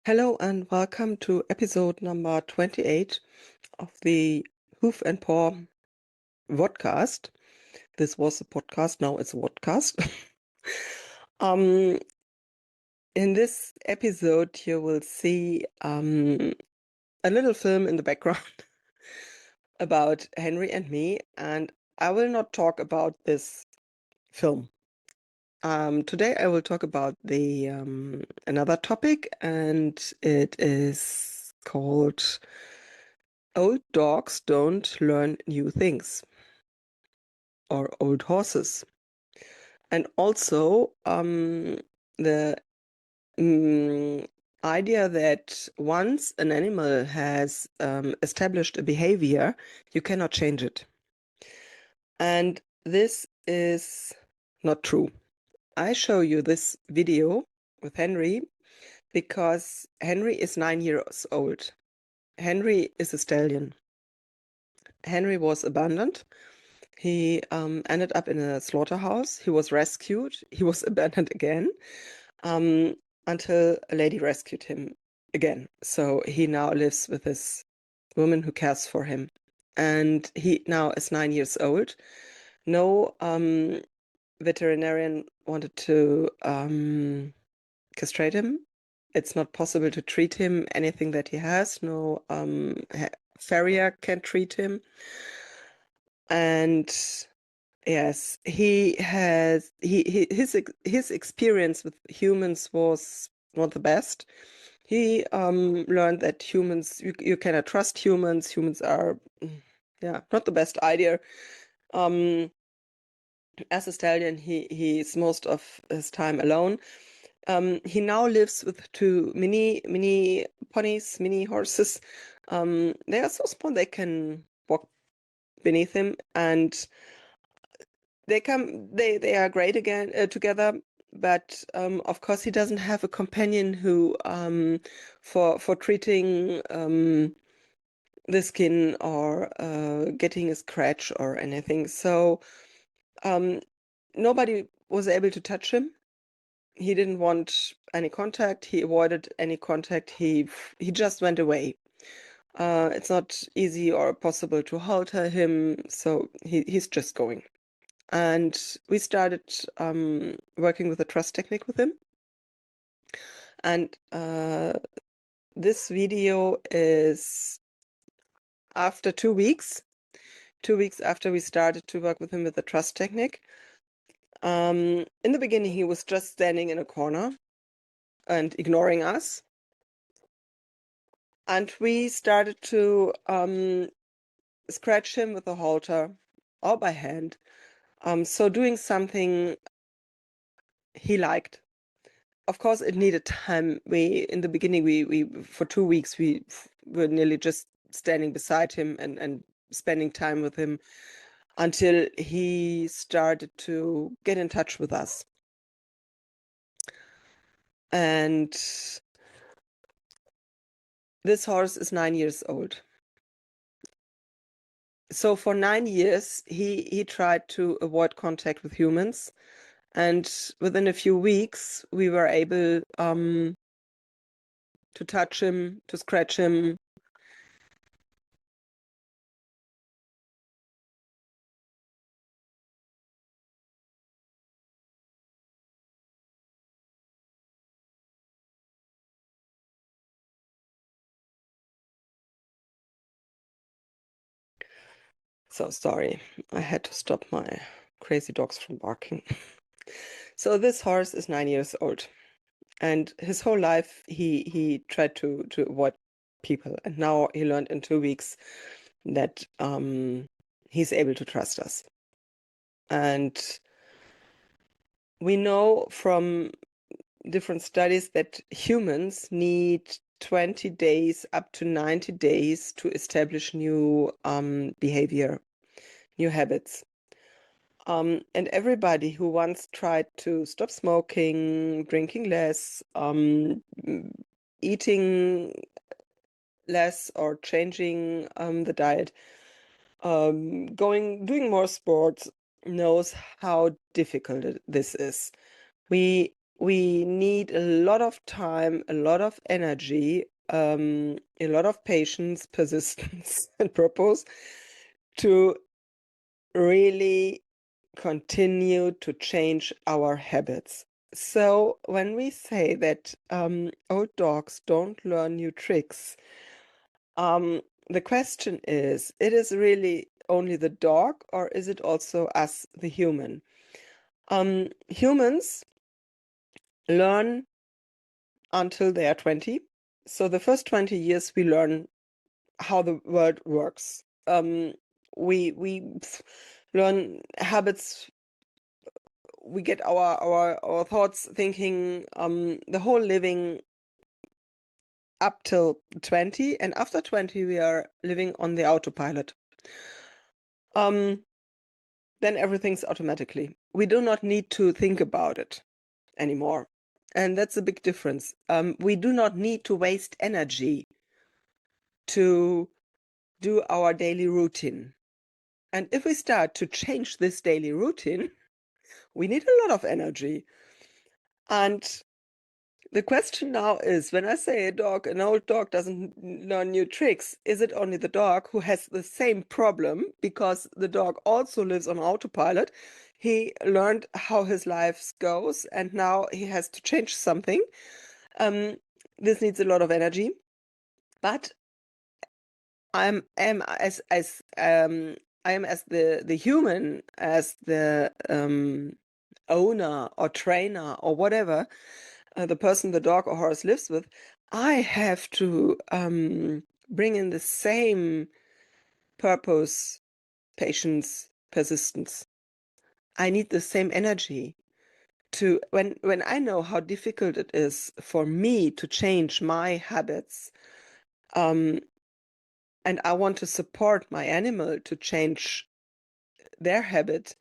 Hello and welcome to episode number 28 of the Hoof and Paw vodcast. This was a podcast, now it's a vodcast. um, in this episode, you will see a little film in the background about Henry and me, and I will not talk about this film. Today I will talk about the another topic, and it is called Old Dogs Don't Learn New Things, or Old Horses. And also the idea that once an animal has established a behavior, you cannot change it. And this is not true. I show you this video with Henry because Henry is 9 years old. Henry is a stallion. Henry was abandoned. He ended up in a slaughterhouse. He was rescued. He was abandoned again until a lady rescued him again. So he now lives with this woman who cares for him. And he now is 9 years old. No veterinarian wanted to castrate him. It's not possible to treat him anything that he has. No farrier can treat him. And yes, his experience with humans was not the best. He learned that you cannot trust humans. Humans are, not the best idea. As a stallion, he's most of his time alone. He now lives with two mini ponies, mini horses. They are so small they can walk beneath him, and they are great again together. But of course, he doesn't have a companion who for treating the skin or getting a scratch or anything. So nobody was able to touch him. He didn't want any contact. He avoided any contact. He just went away. It's not easy or possible to halter him, so he's just going. And we started working with a trust technique with him. And this video is after 2 weeks after we started to work with him with the trust technique. In the beginning, he was just standing in a corner and ignoring us. And we started to scratch him with a halter or by hand. So doing something he liked. Of course, it needed time. In the beginning, we for 2 weeks, we were nearly just standing beside him and spending time with him until he started to get in touch with us. And this horse is 9 years old. So for 9 years, he tried to avoid contact with humans. And within a few weeks, we were able to touch him, to scratch him. So sorry, I had to stop my crazy dogs from barking. So this horse is 9 years old. And his whole life, he tried to avoid people. And now he learned in 2 weeks that he's able to trust us. And we know from different studies that humans need 20 days up to 90 days to establish new behavior, new habits. And everybody who once tried to stop smoking, drinking less, eating less, or changing the diet, doing more sports, knows how difficult this is. We we need a lot of time, a lot of energy, a lot of patience, persistence, and purpose to really continue to change our habits. So when we say that old dogs don't learn new tricks, the question is, it is really only the dog, or is it also us, the human? Humans learn until they are 20. So the first 20 years we learn how the world works. We learn habits. We get our thoughts thinking, the whole living up till 20, and after 20 we are living on the autopilot. Then everything's automatically. We do not need to think about it anymore. And that's a big difference. We do not need to waste energy to do our daily routine. And if we start to change this daily routine, we need a lot of energy. And the question now is, when I say an old dog doesn't learn new tricks, is it only the dog who has the same problem because the dog also lives on autopilot? He learned how his life goes and now he has to change something. This needs a lot of energy, but am I am as the human, as the owner or trainer or whatever, the person the dog or horse lives with, I have to bring in the same purpose, patience, persistence. I need the same energy to when I know how difficult it is for me to change my habits, and I want to support my animal to change their habit,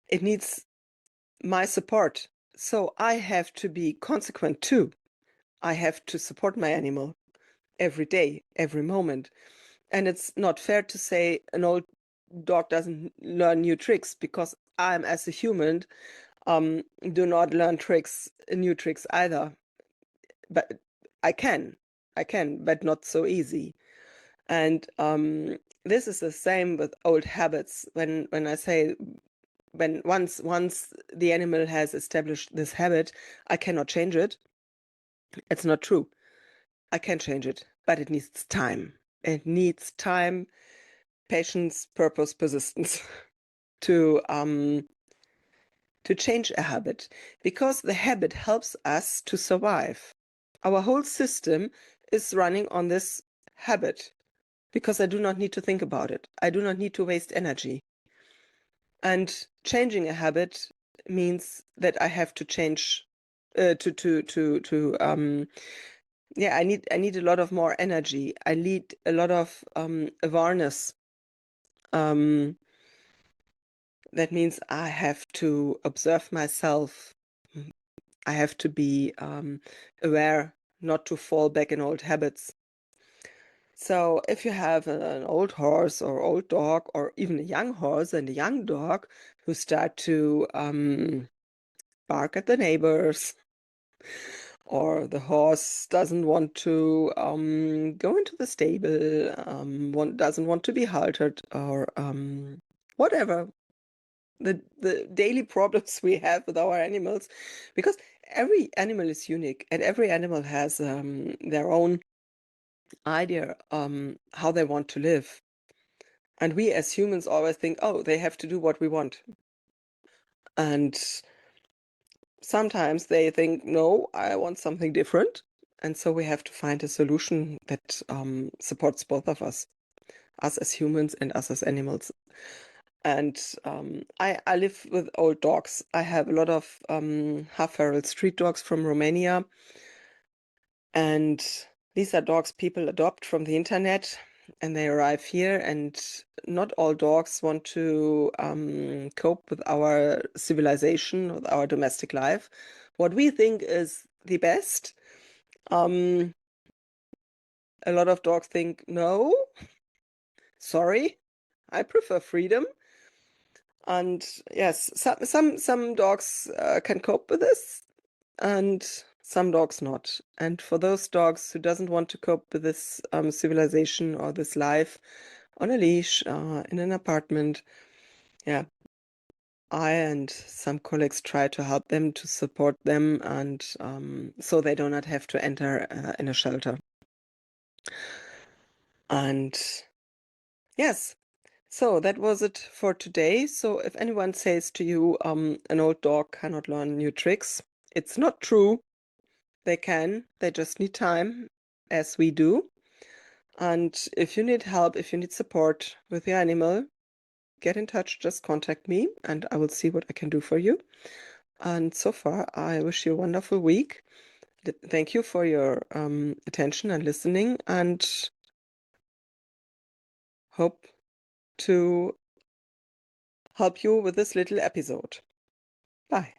it needs my support. So I have to be consequent too. I have to support my animal every day, every moment. And it's not fair to say an old dog doesn't learn new tricks, because I'm, as a human, do not learn new tricks either. But I can, but not so easy. And this is the same with old habits. When I say, when once the animal has established this habit, I cannot change it. It's not true. I can change it, but it needs time. It needs time, patience, purpose, persistence to change a habit, because the habit helps us to survive. Our whole system is running on this habit, because I do not need to think about it. I do not need to waste energy. And changing a habit means that I have to change yeah, I need a lot of more energy. I need a lot of awareness. That means I have to observe myself. I have to be aware not to fall back in old habits. So if you have an old horse or old dog, or even a young horse and a young dog who start to bark at the neighbors, or the horse doesn't want to go into the stable, doesn't want to be haltered, or whatever the daily problems we have with our animals, because every animal is unique and every animal has their own idea how they want to live. And we as humans always think, oh, they have to do what we want. And sometimes they think, no, I want something different. And so we have to find a solution that supports both of us as humans and us as animals. And I live with old dogs. I have a lot of half-feral street dogs from Romania. And these are dogs people adopt from the internet, and they arrive here, and not all dogs want to cope with our civilization, with our domestic life. What we think is the best. A lot of dogs think, no, sorry, I prefer freedom. And yes, some dogs can cope with this. and some dogs not. And for those dogs who doesn't want to cope with this civilization or this life on a leash in an apartment, yeah, I and some colleagues try to help them, to support them, and so they do not have to enter in a shelter. And yes, so that was it for today. So if anyone says to you, an old dog cannot learn new tricks, it's not true. They can, they just need time, as we do. And if you need help, if you need support with your animal, get in touch, just contact me and I will see what I can do for you. And so far, I wish you a wonderful week. Thank you for your attention and listening, and hope to help you with this little episode. Bye.